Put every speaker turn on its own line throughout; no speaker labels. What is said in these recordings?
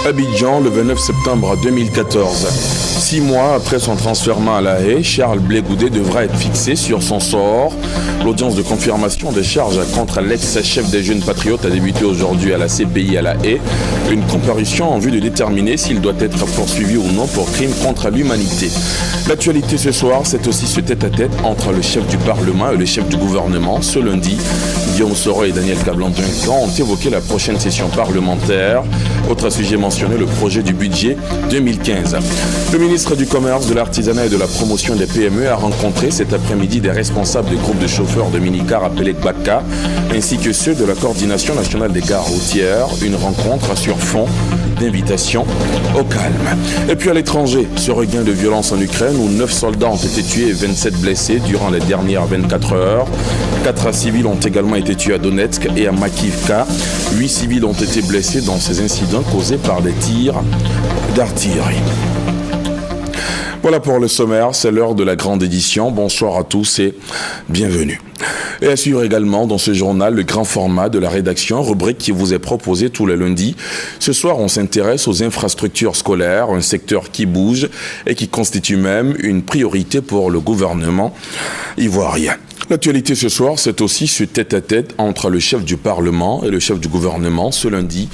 Abidjan, le 29 septembre 2014. 6 mois après son transfert à La Haye, Charles Blé Goudé devra être fixé sur son sort. L'audience de confirmation des charges contre l'ex-chef des jeunes patriotes a débuté aujourd'hui à la CPI à La Haye. Une comparution en vue de déterminer s'il doit être poursuivi ou non pour crime contre l'humanité. L'actualité ce soir, c'est aussi ce tête-à-tête entre le chef du Parlement et le chef du gouvernement. Ce lundi, Guillaume Soro et Daniel Kablan-Duncan ont évoqué la prochaine session parlementaire. Autre sujet mentionné, le projet du budget 2015. Le ministre du Commerce, de l'Artisanat et de la Promotion des PME a rencontré cet après-midi des responsables des groupes de chauffeurs de minicar appelés BACA, ainsi que ceux de la Coordination nationale des gares routières. Une rencontre sur fond d'invitation au calme. Et puis à l'étranger, ce regain de violence en Ukraine où 9 soldats ont été tués et 27 blessés durant les dernières 24 heures. 4 civils ont également été tués à Donetsk et à Makivka. 8 civils ont été blessés dans ces incidents causés par des tirs d'artillerie. Voilà pour le sommaire, c'est l'heure de la grande édition. Bonsoir à tous et bienvenue. Et à suivre également dans ce journal le grand format de la rédaction, rubrique qui vous est proposée tous les lundis. Ce soir, on s'intéresse aux infrastructures scolaires, un secteur qui bouge et qui constitue même une priorité pour le gouvernement ivoirien. L'actualité ce soir, c'est aussi ce tête-à-tête entre le chef du Parlement et le chef du gouvernement. Ce lundi,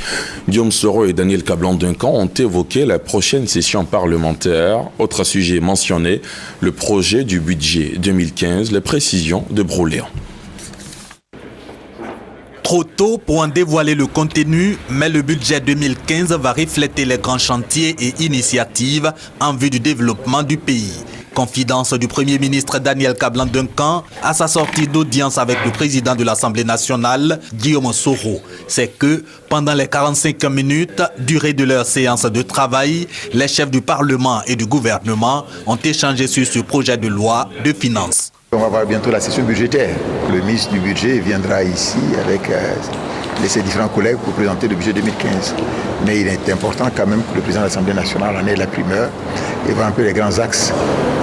Guillaume Soro et Daniel Kablan-Duncan ont évoqué la prochaine session parlementaire. Autre sujet mentionné, le projet du budget 2015, les précisions de Brouléon.
Trop tôt pour en dévoiler le contenu, mais le budget 2015 va refléter les grands chantiers et initiatives en vue du développement du pays. Confidence du Premier ministre Daniel Kablan-Duncan à sa sortie d'audience avec le président de l'Assemblée nationale, Guillaume Soro. C'est que, pendant les 45 minutes, durée de leur séance de travail, les chefs du Parlement et du gouvernement ont échangé sur ce projet de loi de finances.
On va voir bientôt la session budgétaire. Le ministre du budget viendra ici avec ses différents collègues pour présenter le budget 2015. Mais il est important quand même que le président de l'Assemblée nationale en ait la primeur et voir un peu les grands axes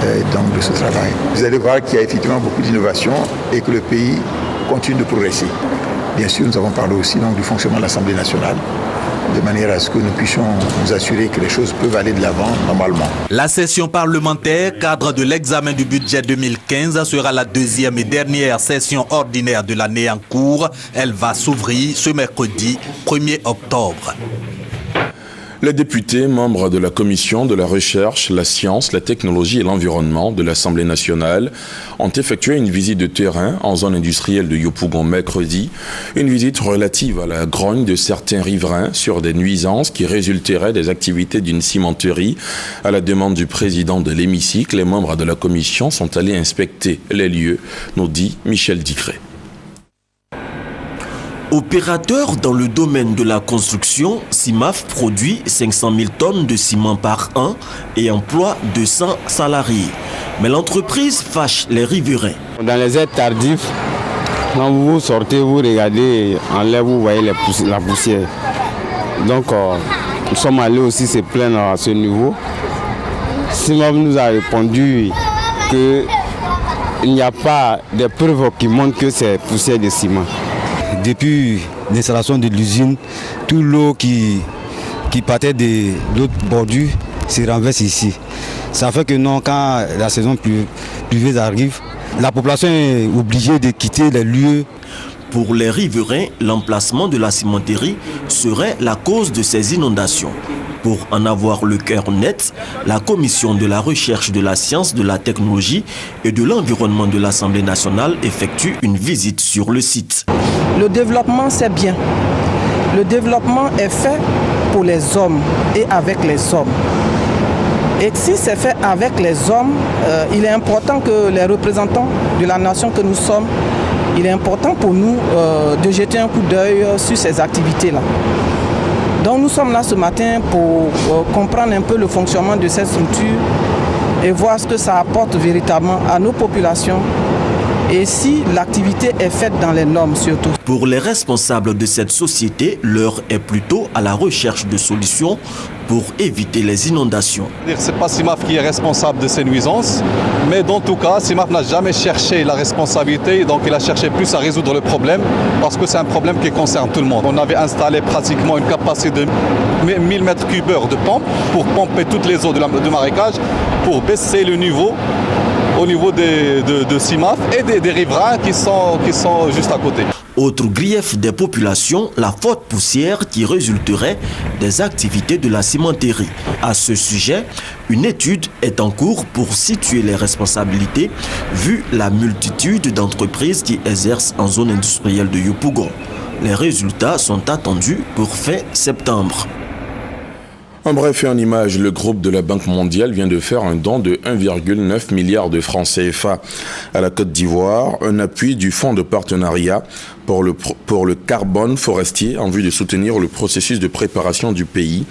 de ce travail. Vous allez voir qu'il y a effectivement beaucoup d'innovations et que le pays continue de progresser. Bien sûr, nous avons parlé aussi donc, du fonctionnement de l'Assemblée nationale, de manière à ce que nous puissions nous assurer que les choses peuvent aller de l'avant normalement.
La session parlementaire, cadre de l'examen du budget 2015, sera la deuxième et dernière session ordinaire de l'année en cours. Elle va s'ouvrir ce mercredi 1er octobre.
Les députés, membres de la Commission de la Recherche, la Science, la Technologie et l'Environnement de l'Assemblée nationale ont effectué une visite de terrain en zone industrielle de Yopougon mercredi. Une visite relative à la grogne de certains riverains sur des nuisances qui résulteraient des activités d'une cimenterie. À la demande du président de l'hémicycle, les membres de la Commission sont allés inspecter les lieux, nous dit Michel Dicré.
Opérateur dans le domaine de la construction, CIMAF produit 500 000 tonnes de ciment par an et emploie 200 salariés. Mais l'entreprise fâche les riverains.
Dans les aides tardives, quand vous sortez, vous regardez en l'air, vous voyez la poussière. Donc nous sommes allés aussi se plaindre à ce niveau. CIMAF nous a répondu qu'il n'y a pas de preuves qui montrent que c'est poussière de ciment.
Depuis l'installation de l'usine, toute l'eau qui partait de l'autre bordure se renverse ici. Ça fait que non, quand la saison pluvieuse arrive, la population est obligée de quitter les lieux.
Pour les riverains, l'emplacement de la cimenterie serait la cause de ces inondations. Pour en avoir le cœur net, la Commission de la Recherche, de la Science, de la Technologie et de l'Environnement de l'Assemblée nationale effectue une visite sur le site.
Le développement, c'est bien. Le développement est fait pour les hommes et avec les hommes. Et si c'est fait avec les hommes, il est important que les représentants de la nation que nous sommes, il est important pour nous de jeter un coup d'œil sur ces activités-là. Donc nous sommes là ce matin pour comprendre un peu le fonctionnement de cette structure et voir ce que ça apporte véritablement à nos populations et si l'activité est faite dans les normes surtout.
Pour les responsables de cette société, l'heure est plutôt à la recherche de solutions pour éviter les inondations.
Ce n'est pas CIMAF qui est responsable de ces nuisances, mais dans tout cas, CIMAF n'a jamais cherché la responsabilité, donc il a cherché plus à résoudre le problème, parce que c'est un problème qui concerne tout le monde. On avait installé pratiquement une capacité de 1000 m3 de pompe pour pomper toutes les eaux de marécage, pour baisser le niveau au niveau de CIMAF et des riverains qui sont juste à côté.
Autre grief des populations, la forte poussière qui résulterait des activités de la cimenterie. À ce sujet, une étude est en cours pour situer les responsabilités vu la multitude d'entreprises qui exercent en zone industrielle de Yopougon. Les résultats sont attendus pour fin septembre.
En bref et en image, le groupe de la Banque mondiale vient de faire un don de 1,9 milliard de francs CFA à la Côte d'Ivoire, un appui du fonds de partenariat pour le carbone forestier en vue de soutenir le processus de préparation du pays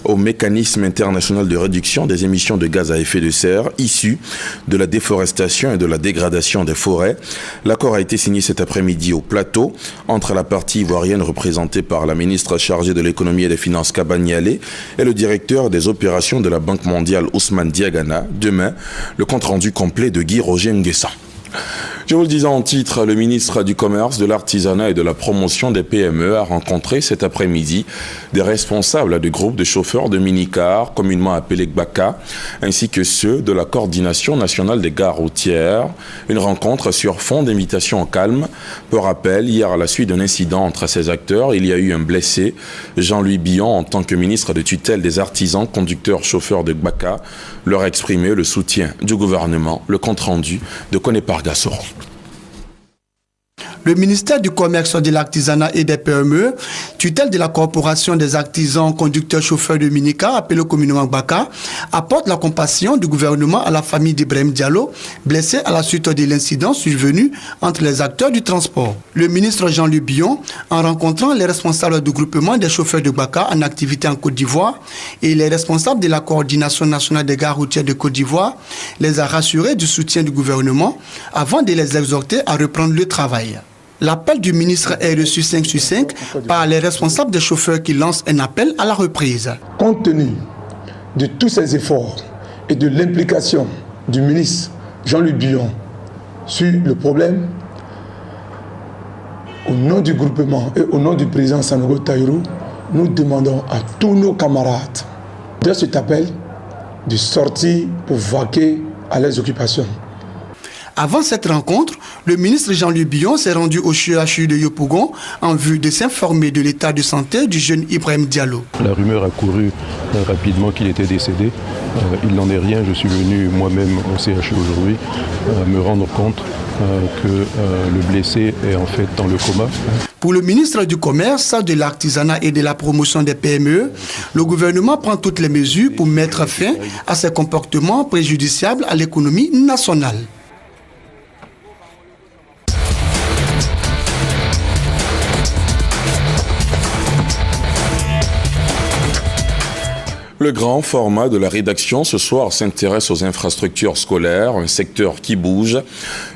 au mécanisme international de réduction des émissions de gaz à effet de serre issus de la déforestation et de la dégradation des forêts. L'accord a été signé cet après-midi au plateau entre la partie ivoirienne représentée par la ministre chargée de l'économie et des finances Kabaniale et le directeur des opérations de la Banque mondiale Ousmane Diagana. Demain, le compte-rendu complet de Guy Roger Nguessa. Je vous le disais en titre, le ministre du Commerce, de l'Artisanat et de la Promotion des PME a rencontré cet après-midi des responsables du groupe de chauffeurs de mini-cars, communément appelé GBACA, ainsi que ceux de la Coordination nationale des gares routières. Une rencontre sur fond d'invitation au calme. Pour rappel, hier, à la suite d'un incident entre ces acteurs, il y a eu un blessé. Jean-Louis Billon, en tant que ministre de tutelle des artisans, conducteurs, chauffeurs de GBACA, leur a exprimé le soutien du gouvernement. Le compte-rendu de Koné Pargassoro.
Le ministère du Commerce, de l'Artisanat et des PME, tutelle de la Corporation des artisans conducteurs chauffeurs de minicar, appelé communément GBACA, apporte la compassion du gouvernement à la famille d'Ibrahim Diallo, blessé à la suite de l'incident survenu entre les acteurs du transport. Le ministre Jean-Louis Billon, en rencontrant les responsables du groupement des chauffeurs de GBACA en activité en Côte d'Ivoire et les responsables de la Coordination nationale des gares routières de Côte d'Ivoire, les a rassurés du soutien du gouvernement avant de les exhorter à reprendre le travail. L'appel du ministre est reçu 5 sur 5 par les responsables des chauffeurs qui lancent un appel à la reprise.
Compte tenu de tous ces efforts et de l'implication du ministre Jean-Louis Billon sur le problème, au nom du groupement et au nom du président Sanogo Taïrou, nous demandons à tous nos camarades de cet appel de sortir pour vaquer à leurs occupations.
Avant cette rencontre, le ministre Jean-Louis Billon s'est rendu au CHU de Yopougon en vue de s'informer de l'état de santé du jeune Ibrahim Diallo.
La rumeur a couru rapidement qu'il était décédé. Il n'en est rien. Je suis venu moi-même au CHU aujourd'hui me rendre compte que le blessé est en fait dans le coma.
Pour le ministre du Commerce, de l'Artisanat et de la Promotion des PME, le gouvernement prend toutes les mesures pour mettre fin à ces comportements préjudiciables à l'économie nationale.
Le grand format de la rédaction ce soir s'intéresse aux infrastructures scolaires, un secteur qui bouge.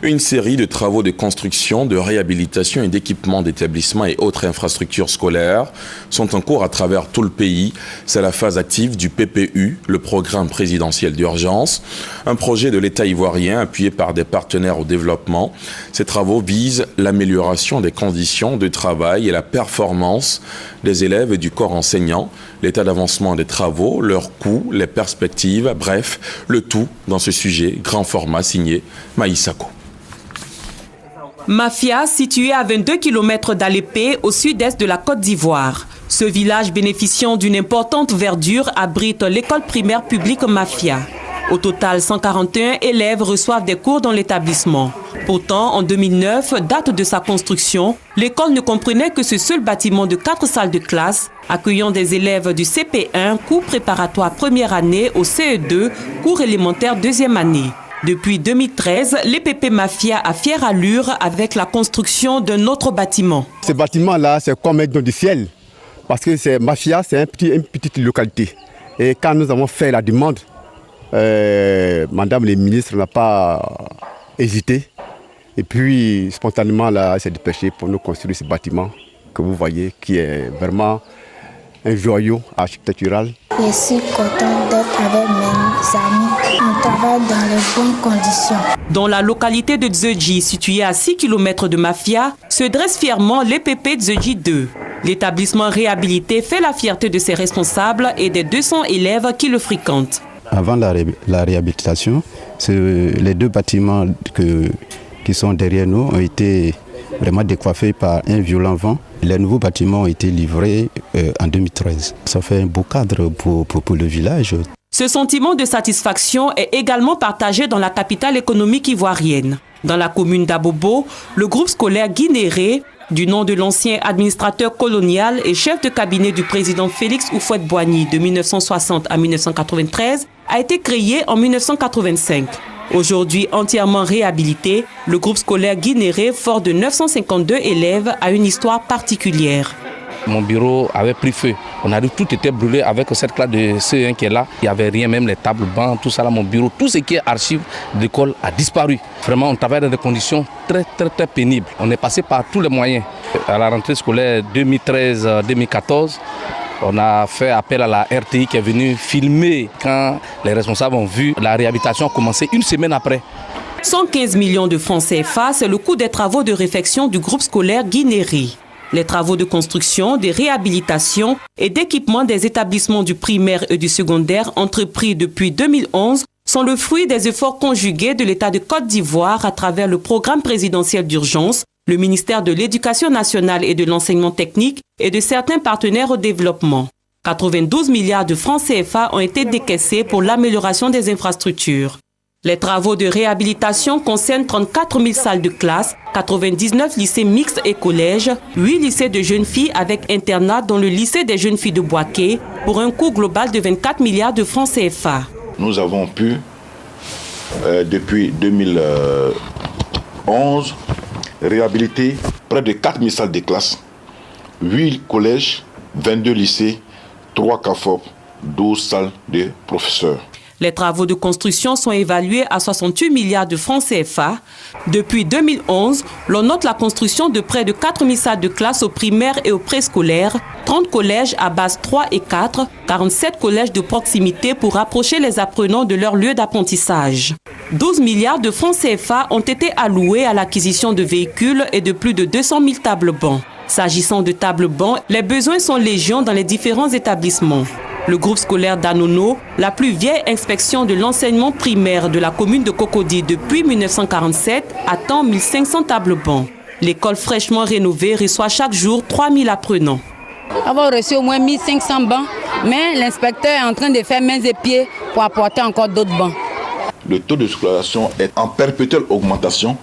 Une série de travaux de construction, de réhabilitation et d'équipement d'établissements et autres infrastructures scolaires sont en cours à travers tout le pays. C'est la phase active du PPU, le programme présidentiel d'urgence, un projet de l'État ivoirien appuyé par des partenaires au développement. Ces travaux visent l'amélioration des conditions de travail et la performance des élèves et du corps enseignant, l'état d'avancement des travaux, leurs coûts, les perspectives, bref, le tout dans ce sujet grand format signé Maïsako.
Mafia, situé à 22 km d'Alépé, au sud-est de la Côte d'Ivoire. Ce village bénéficiant d'une importante verdure abrite l'école primaire publique Mafia. Au total, 141 élèves reçoivent des cours dans l'établissement. Pourtant, en 2009, date de sa construction, l'école ne comprenait que ce seul bâtiment de 4 salles de classe, accueillant des élèves du CP1, cours préparatoire première année, au CE2, cours élémentaire deuxième année. Depuis 2013, l'EPP Mafia a fière allure avec la construction d'un autre bâtiment.
Ce bâtiment-là, c'est comme un don du ciel, parce que c'est Mafia, c'est une petite localité. Et quand nous avons fait la demande, Madame le ministre n'a pas hésité Et puis, spontanément, là, elle s'est dépêchée pour nous construire ce bâtiment que vous voyez, qui est vraiment un joyau architectural.
Je suis content d'être avec mes amis. On travaille dans les bonnes conditions.
Dans la localité de Dzeudji, située à 6 km de Mafia, se dresse fièrement l'EPP Dzeudji 2. L'établissement réhabilité fait la fierté de ses responsables et des 200 élèves qui le fréquentent.
Avant la réhabilitation, les deux bâtiments qui sont derrière nous ont été vraiment décoiffés par un violent vent. Les nouveaux bâtiments ont été livrés en 2013. Ça fait un beau cadre pour le village.
Ce sentiment de satisfaction est également partagé dans la capitale économique ivoirienne. Dans la commune d'Abobo, le groupe scolaire Guinéré, du nom de l'ancien administrateur colonial et chef de cabinet du président Félix Houphouët-Boigny de 1960 à 1993, a été créé en 1985. Aujourd'hui entièrement réhabilité, le groupe scolaire Guinéré, fort de 952 élèves, a une histoire particulière.
Mon bureau avait pris feu. On a dit tout était brûlé avec cette classe de CE1 qui est là. Il n'y avait rien, même les tables, bancs, tout ça là, mon bureau. Tout ce qui est archives d'école a disparu. Vraiment, on travaille dans des conditions très pénibles. On est passé par tous les moyens. À la rentrée scolaire 2013-2014, on a fait appel à la RTI qui est venue filmer quand les responsables ont vu la réhabilitation a commencé une semaine après.
115 millions de francs CFA, c'est le coût des travaux de réfection du groupe scolaire Guinéré. Les travaux de construction, de réhabilitation et d'équipement des établissements du primaire et du secondaire entrepris depuis 2011 sont le fruit des efforts conjugués de l'État de Côte d'Ivoire à travers le programme présidentiel d'urgence, le ministère de l'Éducation nationale et de l'enseignement technique et de certains partenaires au développement. 92 milliards de francs CFA ont été décaissés pour l'amélioration des infrastructures. Les travaux de réhabilitation concernent 34 000 salles de classe, 99 lycées mixtes et collèges, 8 lycées de jeunes filles avec internat dont le lycée des jeunes filles de Boaké, pour un coût global de 24 milliards de francs CFA.
Nous avons pu, depuis 2011, réhabiliter près de 4 000 salles de classe, 8 collèges, 22 lycées, 3 CAFOP, 12 salles de professeurs.
Les travaux de construction sont évalués à 68 milliards de francs CFA. Depuis 2011, l'on note la construction de près de 4 000 salles de classe au primaire et au préscolaire, 30 collèges à base 3 et 4, 47 collèges de proximité pour rapprocher les apprenants de leur lieu d'apprentissage. 12 milliards de francs CFA ont été alloués à l'acquisition de véhicules et de plus de 200 000 tables-bancs. S'agissant de tables-bancs, les besoins sont légion dans les différents établissements. Le groupe scolaire d'Anono, la plus vieille inspection de l'enseignement primaire de la commune de Cocody depuis 1947, attend 1500 tables-bancs. L'école fraîchement rénovée reçoit chaque jour 3000 apprenants.
On va reçu au moins 1500 bancs, mais l'inspecteur est en train de faire mains et pieds pour apporter encore d'autres bancs.
Le taux de scolarisation est en perpétuelle augmentation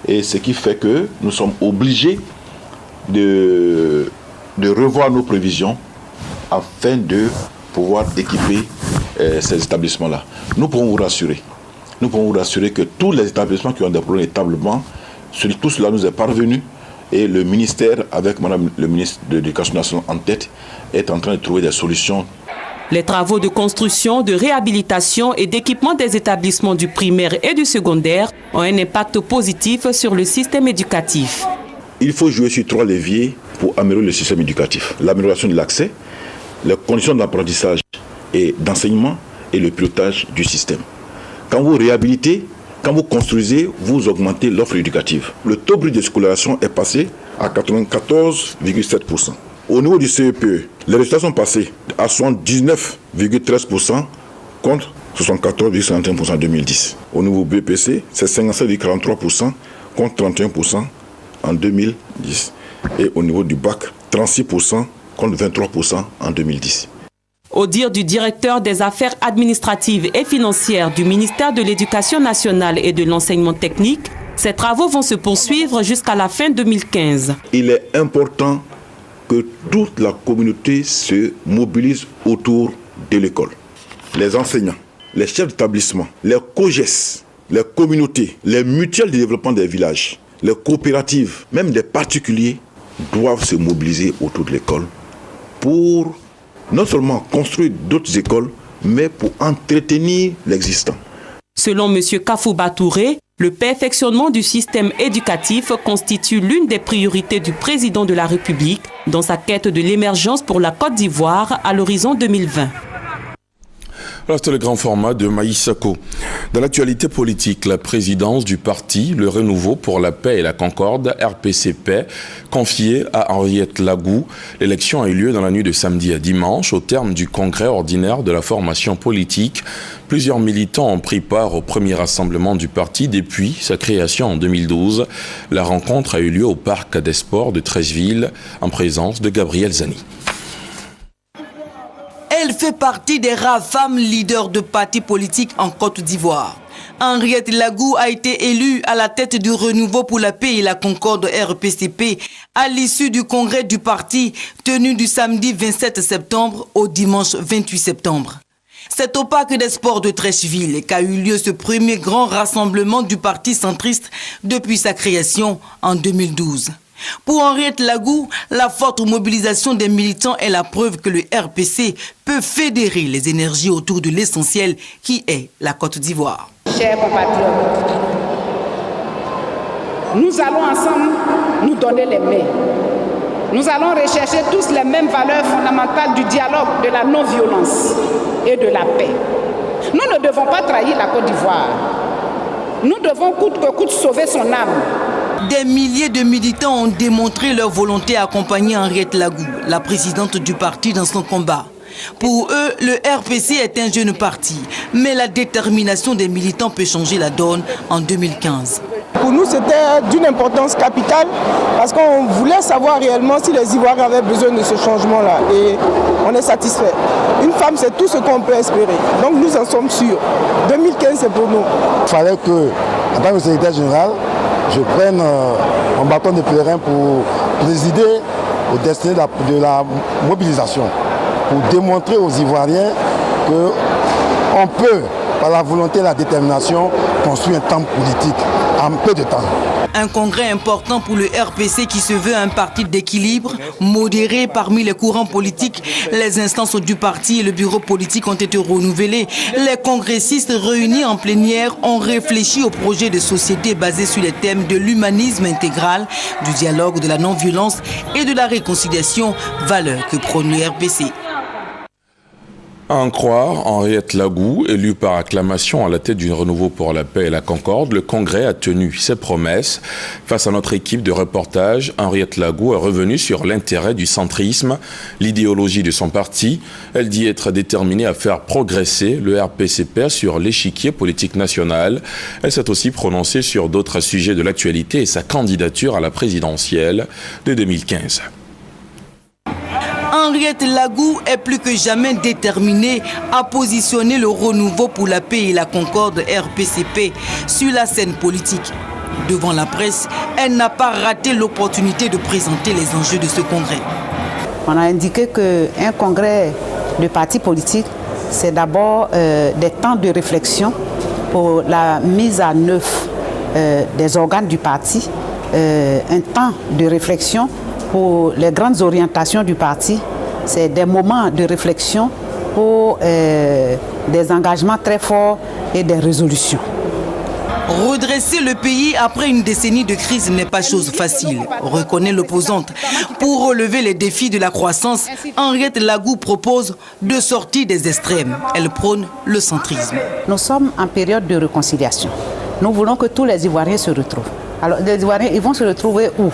et ce qui fait que nous sommes obligés de revoir nos prévisions afin de pouvoir équiper ces établissements-là. Nous pouvons vous rassurer que tous les établissements qui ont des problèmes de table-banc, tout cela nous est parvenu et le ministère, avec Madame le ministre de l'Éducation nationale en tête, est en train de trouver des solutions.
Les travaux de construction, de réhabilitation et d'équipement des établissements du primaire et du secondaire ont un impact positif sur le système éducatif.
Il faut jouer sur 3 leviers pour améliorer le système éducatif. L'amélioration de l'accès, les conditions d'apprentissage et d'enseignement et le pilotage du système. Quand vous réhabilitez, quand vous construisez, vous augmentez l'offre éducative. Le taux brut de scolarisation est passé à 94,7%. Au niveau du CEPE, les résultats sont passés à 79,13% contre 74,51% en 2010. Au niveau BPC, c'est 57,43% contre 31% en 2010. Et au niveau du bac, 36% contre 23% en 2010.
Au dire du directeur des affaires administratives et financières du ministère de l'Éducation nationale et de l'enseignement technique, ces travaux vont se poursuivre jusqu'à la fin 2015.
Il est important que toute la communauté se mobilise autour de l'école. Les enseignants, les chefs d'établissement, les COGES, les communautés, les mutuelles de développement des villages, les coopératives, même des particuliers, doivent se mobiliser autour de l'école pour non seulement construire d'autres écoles, mais pour entretenir l'existant.
Selon M. Kafouba Touré, Le perfectionnement du système éducatif constitue l'une des priorités du président de la République dans sa quête de l'émergence pour la Côte d'Ivoire à l'horizon 2020.
Alors, c'était le grand format de Maïsako. Dans l'actualité politique, la présidence du parti Le Renouveau pour la Paix et la Concorde, RPC-Paix, confiée à Henriette Lagou. L'élection a eu lieu dans la nuit de samedi à dimanche, au terme du congrès ordinaire de la formation politique. Plusieurs militants ont pris part au premier rassemblement du parti depuis sa création en 2012. La rencontre a eu lieu au Parc des Sports de Treichville, en présence de Gabriel Zani.
Elle fait partie des rares femmes leaders de partis politiques en Côte d'Ivoire. Henriette Lagou a été élue à la tête du Renouveau pour la Paix et la Concorde RPCP à l'issue du congrès du parti tenu du samedi 27 septembre au dimanche 28 septembre. C'est au Parc des Sports de Treichville qu'a eu lieu ce premier grand rassemblement du parti centriste depuis sa création en 2012. Pour Henriette Lagou, la forte mobilisation des militants est la preuve que le RPC peut fédérer les énergies autour de l'essentiel qui est la Côte d'Ivoire.
Chers compatriotes, nous allons ensemble nous donner les mains. Nous allons rechercher tous les mêmes valeurs fondamentales du dialogue, de la non-violence et de la paix. Nous ne devons pas trahir la Côte d'Ivoire. Nous devons coûte que coûte sauver son âme.
Des milliers de militants ont démontré leur volonté à accompagner Henriette Lagou, la présidente du parti, dans son combat. Pour eux, le RPC est un jeune parti, mais la détermination des militants peut changer la donne en 2015.
Pour nous, c'était d'une importance capitale parce qu'on voulait savoir réellement si les Ivoiriens avaient besoin de ce changement-là. Et on est satisfait. Une femme, c'est tout ce qu'on peut espérer. Donc nous en sommes sûrs. 2015, c'est pour nous.
Il fallait que, en tant que secrétaire général, je prenne un bâton de pèlerin pour présider au destin de la mobilisation, pour démontrer aux Ivoiriens qu'on peut, par la volonté et la détermination, construire un temps politique en peu de temps.
Un congrès important pour le RPC qui se veut un parti d'équilibre, modéré parmi les courants politiques. Les instances du parti et le bureau politique ont été renouvelés. Les congressistes réunis en plénière ont réfléchi au projet de société basé sur les thèmes de l'humanisme intégral, du dialogue, de la non-violence et de la réconciliation, valeurs que prône le RPC.
À en croire, Henriette Lagou, élue par acclamation à la tête du Renouveau pour la Paix et la Concorde, le Congrès a tenu ses promesses. Face à notre équipe de reportage, Henriette Lagou est revenue sur l'intérêt du centrisme, l'idéologie de son parti. Elle dit être déterminée à faire progresser le RPCP sur l'échiquier politique national. Elle s'est aussi prononcée sur d'autres sujets de l'actualité et sa candidature à la présidentielle de 2015.
Henriette Lagou est plus que jamais déterminée à positionner le Renouveau pour la Paix et la Concorde RPCP sur la scène politique. Devant la presse, elle n'a pas raté l'opportunité de présenter les enjeux de ce congrès.
On a indiqué qu'un congrès de partis politiques, c'est d'abord des temps de réflexion pour la mise à neuf des organes du parti, un temps de réflexion pour les grandes orientations du parti. C'est des moments de réflexion pour des engagements très forts et des résolutions.
Redresser le pays après une décennie de crise n'est pas chose facile, reconnaît l'opposante. Pour relever les défis de la croissance, Henriette Lagou propose de sortir des extrêmes. Elle prône le centrisme.
Nous sommes en période de réconciliation. Nous voulons que tous les Ivoiriens se retrouvent. Alors les Ivoiriens, ils vont se retrouver où?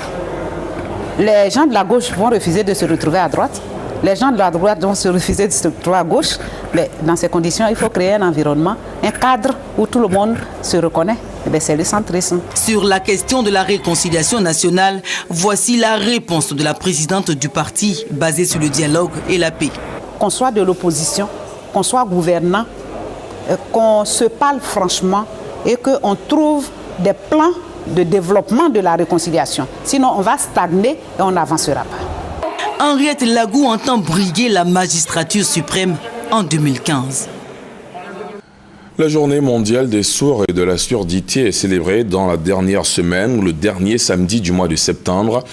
Les gens de la gauche vont refuser de se retrouver à droite. Les gens de la droite vont se refuser de se retrouver à gauche. Mais dans ces conditions, il faut créer un environnement, un cadre où tout le monde se reconnaît. C'est le centrisme.
Sur la question de la réconciliation nationale, voici la réponse de la présidente du parti, basée sur le dialogue et la paix.
Qu'on soit de l'opposition, qu'on soit gouvernant, qu'on se parle franchement et qu'on trouve des plans de développement de la réconciliation. Sinon, on va stagner et on n'avancera pas.
Henriette Lagou entend briguer la magistrature suprême en 2015.
La journée mondiale des sourds et de la surdité est célébrée dans la dernière semaine ou le dernier samedi du mois de septembre.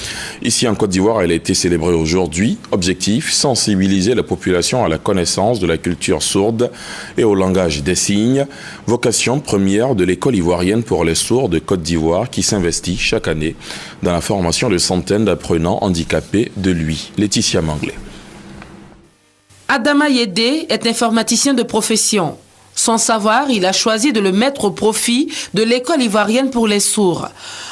Ici en Côte d'Ivoire, elle a été célébrée aujourd'hui. Objectif, sensibiliser la population à la connaissance de la culture sourde et au langage des signes. Vocation première de l'école ivoirienne pour les sourds de Côte d'Ivoire qui s'investit chaque année dans la formation de centaines d'apprenants handicapés de lui. Laetitia Manglé.
Adama Yedé est informaticien de profession. Sans savoir, il a choisi de le mettre au profit de l'école ivoirienne pour les sourds.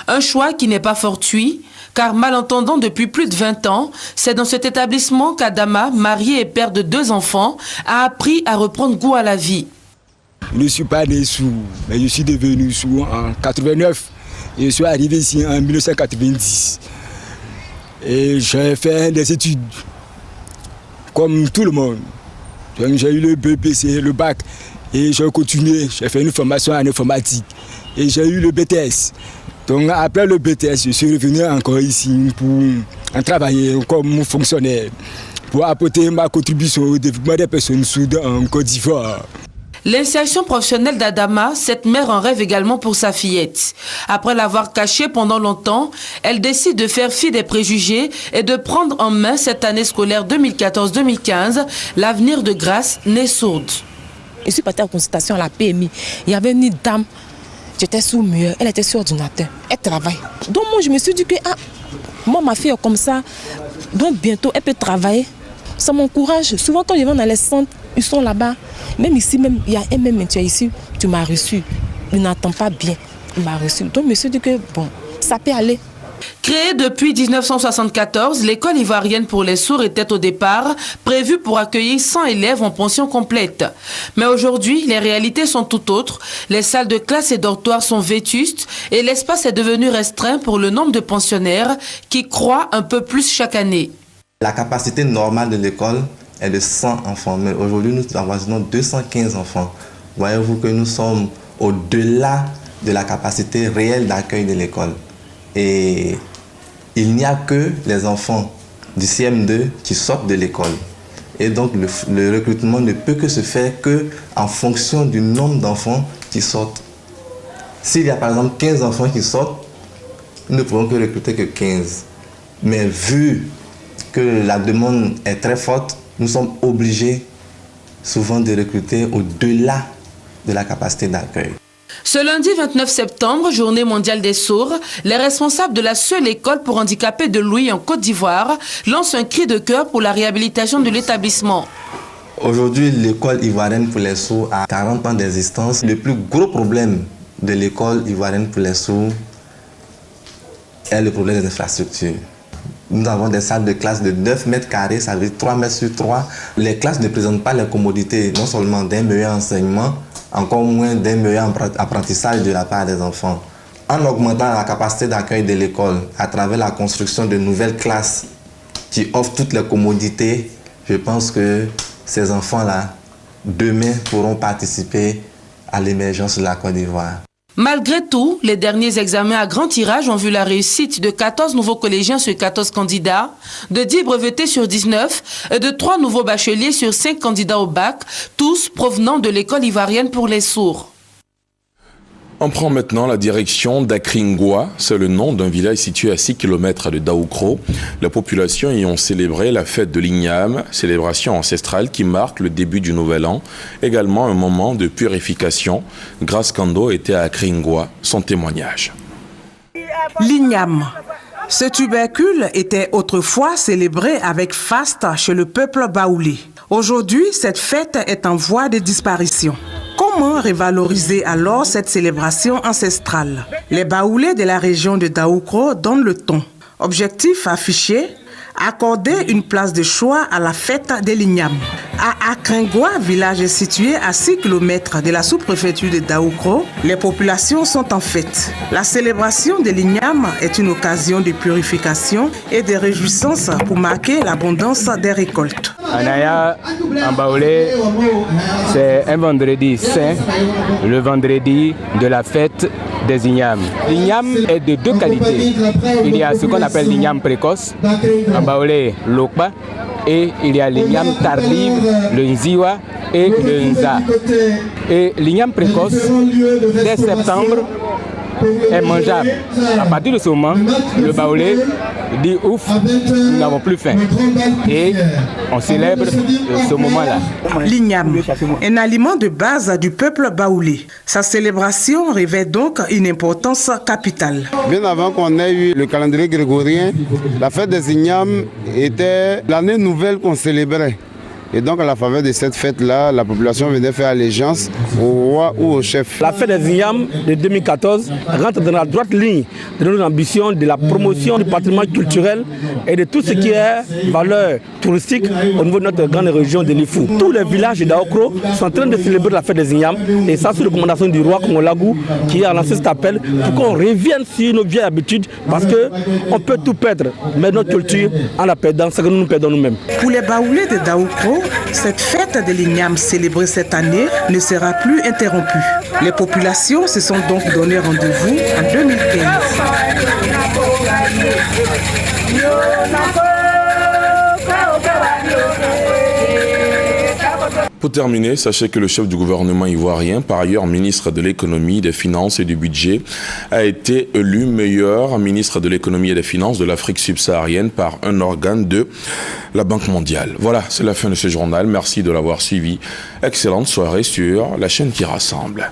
Un choix qui n'est pas fortuit, car malentendant depuis plus de 20 ans, c'est dans cet établissement qu'Adama, marié et père de 2 enfants, a appris à reprendre goût à la vie.
Je ne suis pas né sourd, mais je suis devenu sourd en 89. Et je suis arrivé ici en 1990. Et j'ai fait des études, comme tout le monde. J'ai eu le BPC, le bac. Et j'ai continué, j'ai fait une formation en informatique et j'ai eu le BTS. Donc après le BTS, je suis revenu encore ici pour travailler comme fonctionnaire, pour apporter ma contribution au développement des personnes sourdes en Côte d'Ivoire.
L'insertion professionnelle d'Adama, cette mère en rêve également pour sa fillette. Après l'avoir cachée pendant longtemps, elle décide de faire fi des préjugés et de prendre en main cette année scolaire 2014-2015 l'avenir de Grâce, née sourde.
Je suis partie en consultation à la PMI. Il y avait une dame, j'étais sous mur, elle était sur ordinateur, elle travaille. Donc moi je me suis dit que moi ma fille est comme ça, donc bientôt elle peut travailler. Ça m'encourage. Souvent quand je vais dans les centres, ils sont là-bas. Même ici, même, il y a un même, tu es ici, tu m'as reçu. Il n'entend pas bien, il m'a reçu. Donc je me suis dit que bon, ça peut aller.
Créée depuis 1974, l'école ivoirienne pour les sourds était au départ prévue pour accueillir 100 élèves en pension complète. Mais aujourd'hui, les réalités sont tout autres. Les salles de classe et dortoirs sont vétustes et l'espace est devenu restreint pour le nombre de pensionnaires qui croît un peu plus chaque année.
La capacité normale de l'école est de 100 enfants, mais aujourd'hui nous avoisinons 215 enfants. Voyez-vous que nous sommes au-delà de la capacité réelle d'accueil de l'école. Et il n'y a que les enfants du CM2 qui sortent de l'école. Et donc le recrutement ne peut que se faire qu'en fonction du nombre d'enfants qui sortent. S'il y a par exemple 15 enfants qui sortent, nous ne pouvons que recruter que 15. Mais vu que la demande est très forte, nous sommes obligés souvent de recruter au-delà de la capacité d'accueil.
Ce lundi 29 septembre, journée mondiale des sourds, les responsables de la seule école pour handicapés de Louis en Côte d'Ivoire lancent un cri de cœur pour la réhabilitation de l'établissement.
Aujourd'hui, l'école ivoirienne pour les sourds a 40 ans d'existence. Le plus gros problème de l'école ivoirienne pour les sourds est le problème des infrastructures. Nous avons des salles de classe de 9 mètres carrés, ça veut dire 3 mètres sur 3. Les classes ne présentent pas les commodités, non seulement d'un meilleur enseignement, encore moins d'un meilleur apprentissage de la part des enfants. En augmentant la capacité d'accueil de l'école à travers la construction de nouvelles classes qui offrent toutes les commodités, je pense que ces enfants-là, demain, pourront participer à l'émergence de la Côte d'Ivoire.
Malgré tout, les derniers examens à grand tirage ont vu la réussite de 14 nouveaux collégiens sur 14 candidats, de 10 brevetés sur 19 et de 3 nouveaux bacheliers sur 5 candidats au bac, tous provenant de l'école ivoirienne pour les sourds.
On prend maintenant la direction d'Akringwa, c'est le nom d'un village situé à 6 km de Daoukro. La population y ont célébré la fête de l'Ignam, célébration ancestrale qui marque le début du nouvel an, également un moment de purification. Grace Kando était à Akringwa, son témoignage.
L'Ignam. Ce tubercule était autrefois célébré avec faste chez le peuple baoulé. Aujourd'hui, cette fête est en voie de disparition. Comment revaloriser alors cette célébration ancestrale? Les Baoulés de la région de Daoukro donnent le ton. Objectif affiché, accorder une place de choix à la fête de l'Ignam. À Akringwa, village situé à 6 km de la sous-préfecture de Daoukro, les populations sont en fête. La célébration de l'Ignam est une occasion de purification et de réjouissance pour marquer l'abondance des récoltes.
Anaya, en Baoulé, c'est un vendredi saint, le vendredi de la fête des ignames. L'igname est de 2 qualités. Il y a ce qu'on appelle l'igname précoce, en Baoulé, l'okpa, et il y a l'igname tardive, le nziwa et le nza. Et l'igname précoce, dès septembre, est mangeable. À partir de ce moment, le baoulé dit ouf, nous n'avons plus faim. Et on célèbre ce moment-là.
L'igname, un aliment de base du peuple baoulé. Sa célébration revêt donc une importance capitale.
Bien avant qu'on ait eu le calendrier grégorien, la fête des ignames était l'année nouvelle qu'on célébrait. Et donc à la faveur de cette fête-là, la population venait faire allégeance au roi ou au chef.
La fête des ignames de 2014 rentre dans la droite ligne de nos ambitions de la promotion du patrimoine culturel et de tout ce qui est valeur touristique au niveau de notre grande région de l'Ifou. Tous les villages d'Aokro sont en train de célébrer la fête des ignames et ça sous recommandation du roi Kongolagou qui a lancé cet appel pour qu'on revienne sur nos vieilles habitudes parce qu'on peut tout perdre, mais notre culture en la perdant, c'est que nous nous perdons nous-mêmes.
Pour les baoulés de Daokro, cette fête de l'igname célébrée cette année ne sera plus interrompue. Les populations se sont donc donné rendez-vous en 2015.
Pour terminer, sachez que le chef du gouvernement ivoirien, par ailleurs ministre de l'économie, des finances et du budget, a été élu meilleur ministre de l'économie et des finances de l'Afrique subsaharienne par un organe de la Banque mondiale. Voilà, c'est la fin de ce journal. Merci de l'avoir suivi. Excellente soirée sur la chaîne qui rassemble.